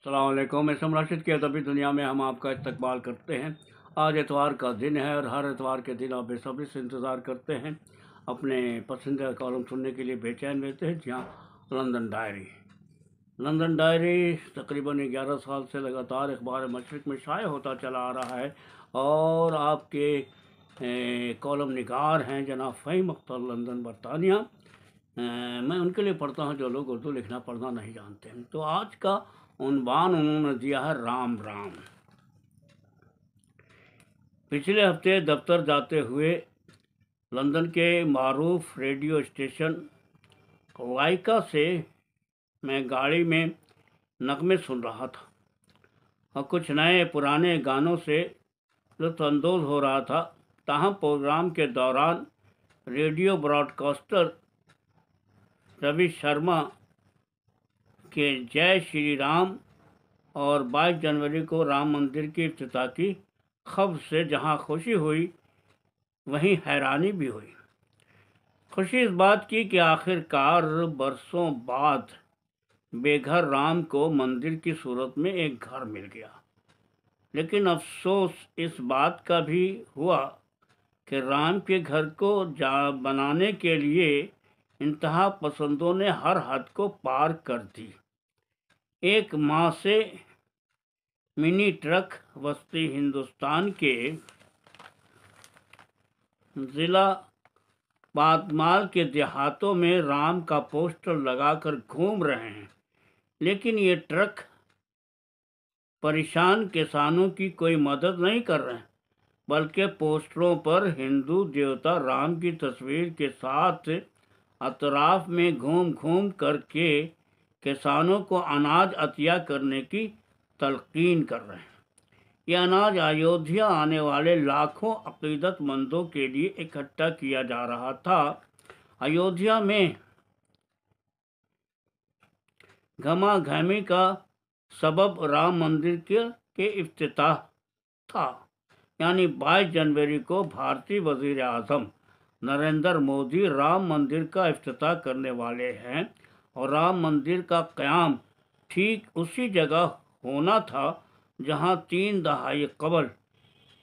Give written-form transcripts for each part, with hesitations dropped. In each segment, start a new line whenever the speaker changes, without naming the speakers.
السلام علیکم، میں اسم راشد کی ادبی دنیا میں ہم آپ کا استقبال کرتے ہیں۔ آج اتوار کا دن ہے اور ہر اتوار کے دن آپ بے صبری سے انتظار کرتے ہیں، اپنے پسندیدہ کالم سننے کے لیے بے چین رہتے ہیں۔ جہاں لندن ڈائری تقریباً 11 سال سے لگاتار اخبار مشرق میں شائع ہوتا چلا آ رہا ہے، اور آپ کے کالم نگار ہیں جناب فہیم اختر لندن برطانیہ۔ میں ان کے لیے پڑھتا ہوں جو لوگ اردو لکھنا پڑھنا نہیں جانتے ہیں۔ تو آج کا عنوان انہوں نے دیا ہے رام رام۔ پچھلے ہفتے دفتر جاتے ہوئے لندن کے معروف ریڈیو اسٹیشن لائکا سے میں گاڑی میں نغمے سن رہا تھا اور کچھ نئے پرانے گانوں سے لطف اندوز ہو رہا تھا۔ تاہم پروگرام کے دوران ریڈیو براڈ کاسٹر روی شرما کے جے شری رام اور 22 جنوری کو رام مندر کی افتتاح کی خبر سے جہاں خوشی ہوئی وہیں حیرانی بھی ہوئی۔ خوشی اس بات کی کہ آخر کار برسوں بعد بے گھر رام کو مندر کی صورت میں ایک گھر مل گیا، لیکن افسوس اس بات کا بھی ہوا کہ رام کے گھر کو بنانے کے لیے انتہا پسندوں نے ہر حد کو پار کر دی۔ ایک ماہ سے منی ٹرک وسطی ہندوستان کے ضلع پاتمال کے دیہاتوں میں رام کا پوسٹر لگا کر گھوم رہے ہیں، لیکن یہ ٹرک پریشان کسانوں کی کوئی مدد نہیں کر رہے ہیں، بلکہ پوسٹروں پر ہندو دیوتا رام کی تصویر کے ساتھ اطراف میں گھوم گھوم کر کے کسانوں کو اناج عطیہ کرنے کی تلقین کر رہے ہیں۔ یہ اناج ایودھیا آنے والے لاکھوں عقیدت مندوں کے لیے اکٹھا کیا جا رہا تھا۔ ایودھیا میں گھما گھمی کا سبب رام مندر کے افتتاح تھا، یعنی 22 جنوری کو بھارتی وزیر اعظم نریندر مودی رام مندر کا افتتاح کرنے والے ہیں، اور رام مندر کا قیام ٹھیک اسی جگہ ہونا تھا جہاں 3 دہائی قبل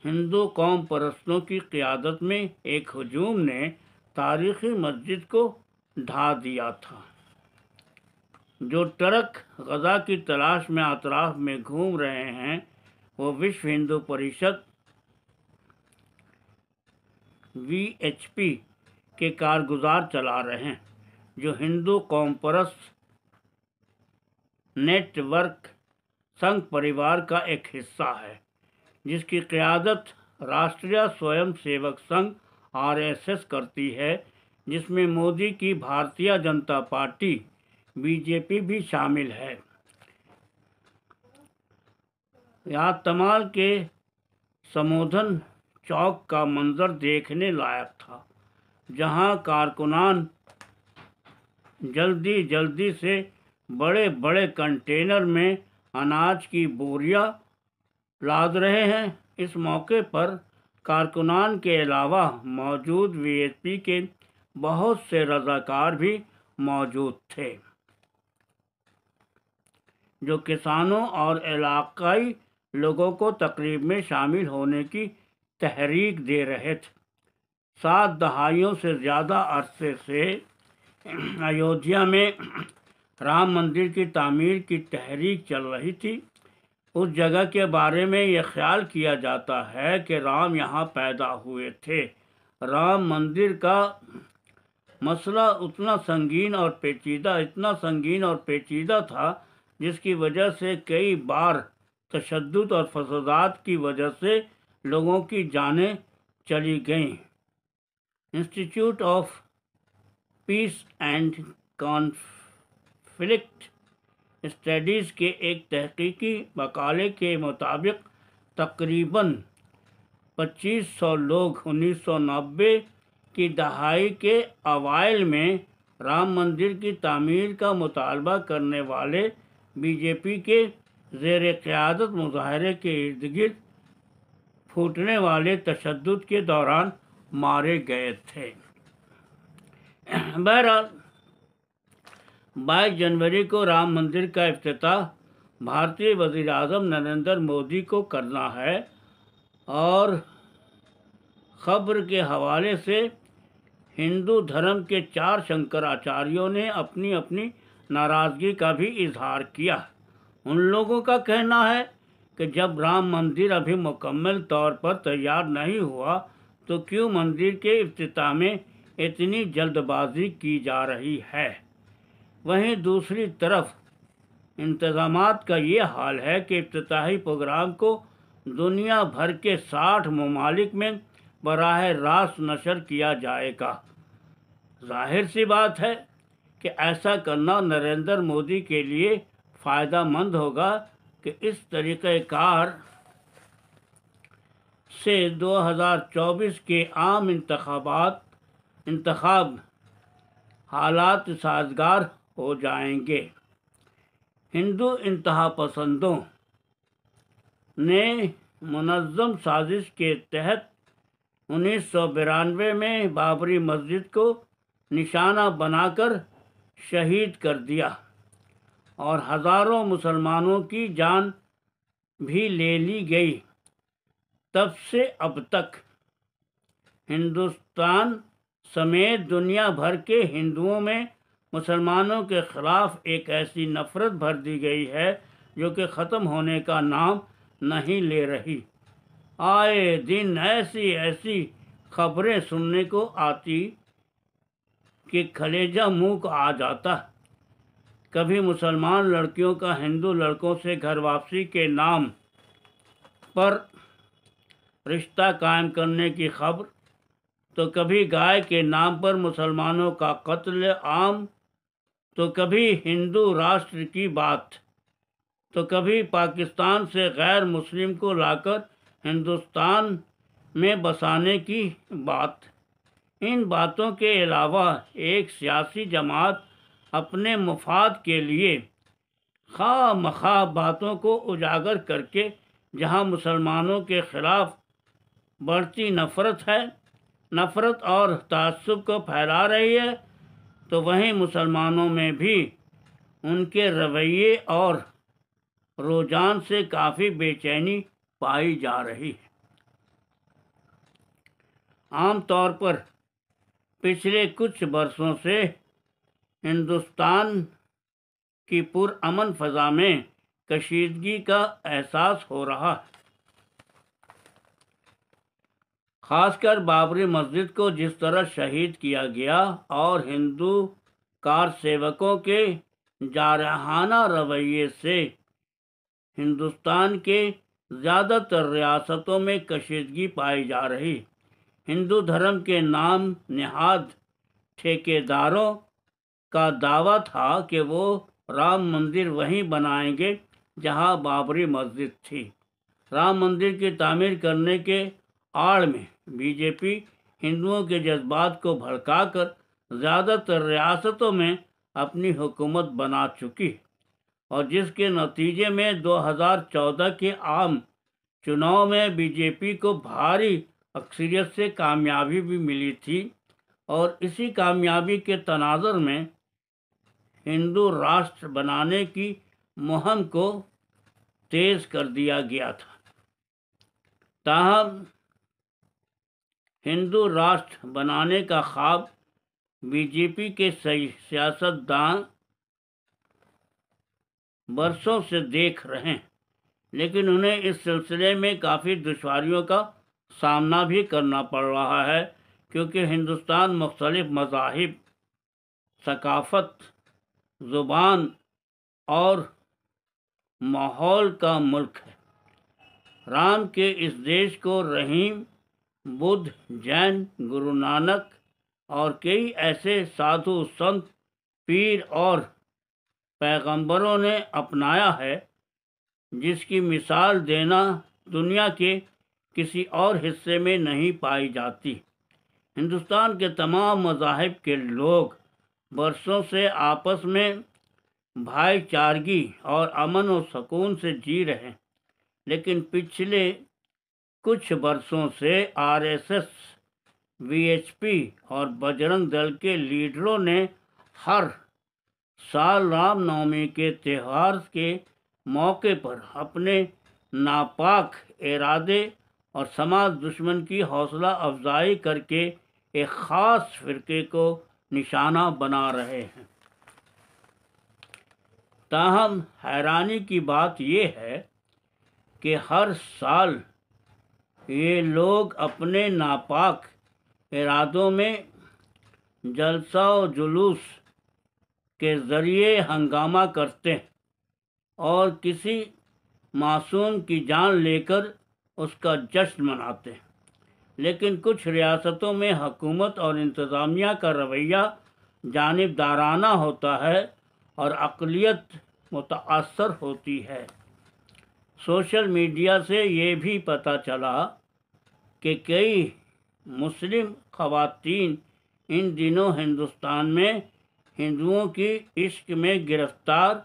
ہندو قوم پرستوں کی قیادت میں ایک ہجوم نے تاریخی مسجد کو ڈھا دیا تھا۔ جو ٹرک غذا کی تلاش میں اطراف میں گھوم رہے ہیں وہ وشو ہندو پریشد VHP کے کارگزار چلا رہے ہیں، جو ہندو قوم پرست نیٹ ورک سنگھ پریوار کا ایک حصہ ہے، جس کی قیادت Rashtriya swim civic Singh RSS کرتی ہے، جس میں مودی کی بھارتیہ جنتا پارٹی BJP بھی شامل ہے۔ یاتمال کے سمودھن چوک کا منظر دیکھنے لائق تھا، جہاں کارکنان جلدی سے بڑے بڑے کنٹینر میں اناج کی بوریاں لاد رہے ہیں۔ اس موقع پر کارکنان کے علاوہ موجود VHP کے بہت سے رضاکار بھی موجود تھے، جو کسانوں اور علاقائی لوگوں کو تقریب میں شامل ہونے کی تحریک دے رہے تھے۔ 7 دہائیوں سے زیادہ عرصے سے ایودھیا میں رام مندر کی تعمیر کی تحریک چل رہی تھی۔ اس جگہ کے بارے میں یہ خیال کیا جاتا ہے کہ رام یہاں پیدا ہوئے تھے۔ رام مندر کا مسئلہ اتنا سنگین اور پیچیدہ تھا، جس کی وجہ سے کئی بار تشدد اور فسادات کی وجہ سے لوگوں کی جانیں چلی گئیں۔ Institute of peace and conflict studies کے ایک تحقیقی مقالے کے مطابق تقریباً 2500 لوگ 1990 کی دہائی کے اوائل میں رام مندر کی تعمیر کا مطالبہ کرنے والے BJP کے زیر قیادت مظاہرے کے ارد گرد پھوٹنے والے تشدد کے دوران مارے گئے تھے۔ بہرحال 22 جنوری کو رام مندر کا افتتاح بھارتی وزیر اعظم نریندر مودی کو کرنا ہے، اور خبر کے حوالے سے ہندو دھرم کے 4 شنکراچاریوں نے اپنی اپنی ناراضگی کا بھی اظہار کیا۔ ان لوگوں کا کہنا ہے کہ جب رام مندر ابھی مکمل طور پر تیار نہیں ہوا تو کیوں مندر کے افتتاح میں اتنی جلد بازی کی جا رہی ہے۔ وہیں دوسری طرف انتظامات کا یہ حال ہے کہ افتتاحی پروگرام کو دنیا بھر کے 60 ممالک میں براہ راست نشر کیا جائے گا۔ ظاہر سی بات ہے کہ ایسا کرنا نریندر مودی کے لیے فائدہ مند ہوگا کہ اس طریقہ کار سے 2024 کے عام انتخاب حالات سازگار ہو جائیں گے۔ ہندو انتہا پسندوں نے منظم سازش کے تحت 1992 میں بابری مسجد کو نشانہ بنا کر شہید کر دیا اور ہزاروں مسلمانوں کی جان بھی لے لی گئی۔ تب سے اب تک ہندوستان سمیت دنیا بھر کے ہندوؤں میں مسلمانوں کے خلاف ایک ایسی نفرت بھر دی گئی ہے جو کہ ختم ہونے کا نام نہیں لے رہی۔ آئے دن ایسی خبریں سننے کو آتی کہ کلیجہ منہ کو آ جاتا۔ کبھی مسلمان لڑکیوں کا ہندو لڑکوں سے گھر واپسی کے نام پر رشتہ قائم کرنے کی خبر، تو کبھی گائے کے نام پر مسلمانوں کا قتل عام، تو کبھی ہندو راشٹر کی بات، تو کبھی پاکستان سے غیر مسلم کو لا کر ہندوستان میں بسانے کی بات۔ ان باتوں کے علاوہ ایک سیاسی جماعت اپنے مفاد کے لیے خواہ مخواہ باتوں کو اجاگر کر کے جہاں مسلمانوں کے خلاف بڑھتی نفرت اور تعصب کو پھیلا رہی ہے، تو وہیں مسلمانوں میں بھی ان کے رویے اور رجحان سے کافی بے چینی پائی جا رہی ہے۔ عام طور پر پچھلے کچھ برسوں سے ہندوستان کی پرامن فضا میں کشیدگی کا احساس ہو رہا ہے۔ خاص کر بابری مسجد کو جس طرح شہید کیا گیا اور ہندو کارسیوکوں کے جارحانہ رویے سے ہندوستان کے زیادہ تر ریاستوں میں کشیدگی پائی جا رہی۔ ہندو دھرم کے نام نہاد ٹھیکیداروں کا دعویٰ تھا کہ وہ رام مندر وہیں بنائیں گے جہاں بابری مسجد تھی۔ رام مندر کی تعمیر کرنے کے آڑ میں بی جے پی ہندوؤں کے جذبات کو بھڑکا کر زیادہ تر ریاستوں میں اپنی حکومت بنا چکی، اور جس کے نتیجے میں 2014 کے عام چناؤ میں بی جے پی کو بھاری اکثریت سے کامیابی بھی ملی تھی، اور اسی کامیابی کے تناظر میں ہندو راشٹر بنانے کی مہم کو تیز کر دیا گیا تھا۔ تاہم ہندو راشٹر بنانے کا خواب بی جے پی کے سیاستدان برسوں سے دیکھ رہے ہیں، لیکن انہیں اس سلسلے میں کافی دشواریوں کا سامنا بھی کرنا پڑ رہا ہے، کیونکہ ہندوستان مختلف مذاہب، ثقافت، زبان اور ماحول کا ملک ہے۔ رام کے اس دیش کو رحیم، بدھ، جین، گرو نانک اور کئی ایسے سادھو سنت، پیر اور پیغمبروں نے اپنایا ہے جس کی مثال دینا دنیا کے کسی اور حصے میں نہیں پائی جاتی۔ ہندوستان کے تمام مذاہب کے لوگ برسوں سے آپس میں بھائی چارگی اور امن و سکون سے جی رہے ہیں، لیکن پچھلے کچھ برسوں سے R S S, V H P اور بجرنگ دل کے لیڈروں نے ہر سال رام نومی کے تہوار کے موقع پر اپنے ناپاک ارادے اور سماج دشمن کی حوصلہ افزائی کر کے ایک خاص فرقے کو نشانہ بنا رہے ہیں۔ تاہم حیرانی کی بات یہ ہے کہ ہر سال یہ لوگ اپنے ناپاک ارادوں میں جلسہ و جلوس کے ذریعے ہنگامہ کرتے ہیں اور کسی معصوم کی جان لے کر اس کا جشن مناتے ہیں، لیکن کچھ ریاستوں میں حکومت اور انتظامیہ کا رویہ جانبدارانہ ہوتا ہے اور اقلیت متاثر ہوتی ہے۔ سوشل میڈیا سے یہ بھی پتہ چلا کہ کئی مسلم خواتین ان دنوں ہندوستان میں ہندوؤں کی عشق میں گرفتار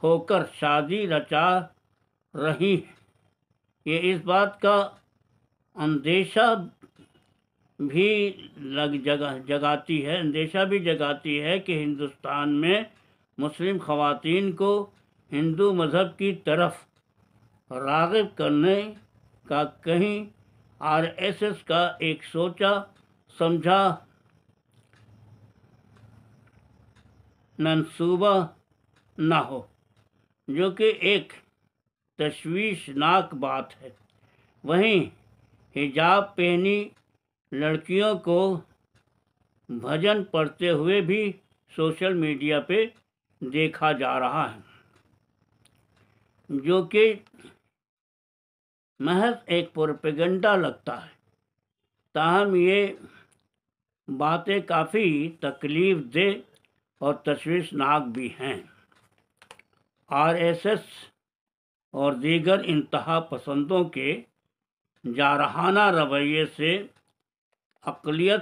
ہو کر شادی رچا رہی ہیں۔ یہ اس بات کا اندیشہ بھی جگاتی ہے کہ ہندوستان میں مسلم خواتین کو ہندو مذہب کی طرف راغب کرنے کا کہیں RSS کا ایک سوچا سمجھا منصوبہ نہ ہو، جو کہ ایک تشویشناک بات ہے۔ وہیں حجاب پہنی لڑکیوں کو بھجن پڑھتے ہوئے بھی سوشل میڈیا پہ دیکھا جا رہا ہے، جو کہ محض ایک پروپیگنڈا لگتا ہے۔ تاہم یہ باتیں کافی تکلیف دہ اور تشویشناک بھی ہیں۔ RSS اور دیگر انتہا پسندوں کے جارحانہ رویے سے اقلیت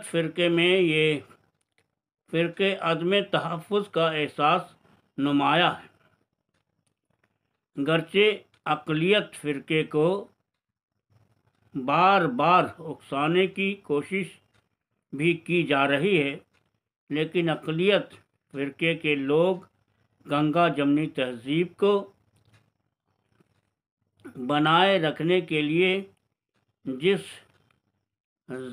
فرقے عدم تحفظ کا احساس نمایاں ہے۔ گرچہ اقلیت فرقے کو بار بار اکسانے کی کوشش بھی کی جا رہی ہے، لیکن اقلیت فرقے کے لوگ گنگا جمنی تہذیب کو بنائے رکھنے کے لیے جس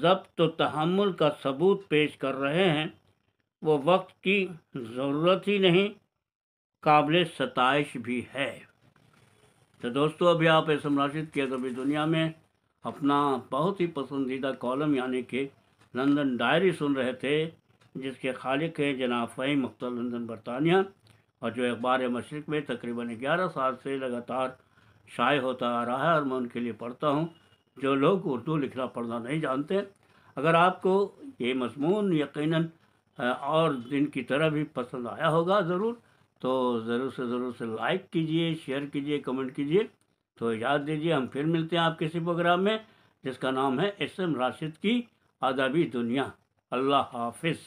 ضبط و تحمل کا ثبوت پیش کر رہے ہیں وہ وقت کی ضرورت ہی نہیں، قابل ستائش بھی ہے۔ تو دوستو، ابھی آپ اسم راشد کی ادبی دنیا میں اپنا بہت ہی پسندیدہ کالم یعنی کہ لندن ڈائری سن رہے تھے، جس کے خالق ہیں جناب فہیم اختر لندن برطانیہ، اور جو اخبار مشرق میں تقریباً 11 سال سے لگاتار شائع ہوتا آ رہا ہے، اور میں ان کے لیے پڑھتا ہوں جو لوگ اردو لکھنا پڑھنا نہیں جانتے۔ اگر آپ کو یہ مضمون یقیناً اور دن کی طرح بھی پسند آیا ہوگا تو ضرور سے لائک کیجئے، شیئر کیجئے، کمنٹ کیجئے۔ تو اجازت دیجئے، ہم پھر ملتے ہیں آپ کسی پروگرام میں جس کا نام ہے اسم راشد کی ادبی دنیا۔ اللہ حافظ۔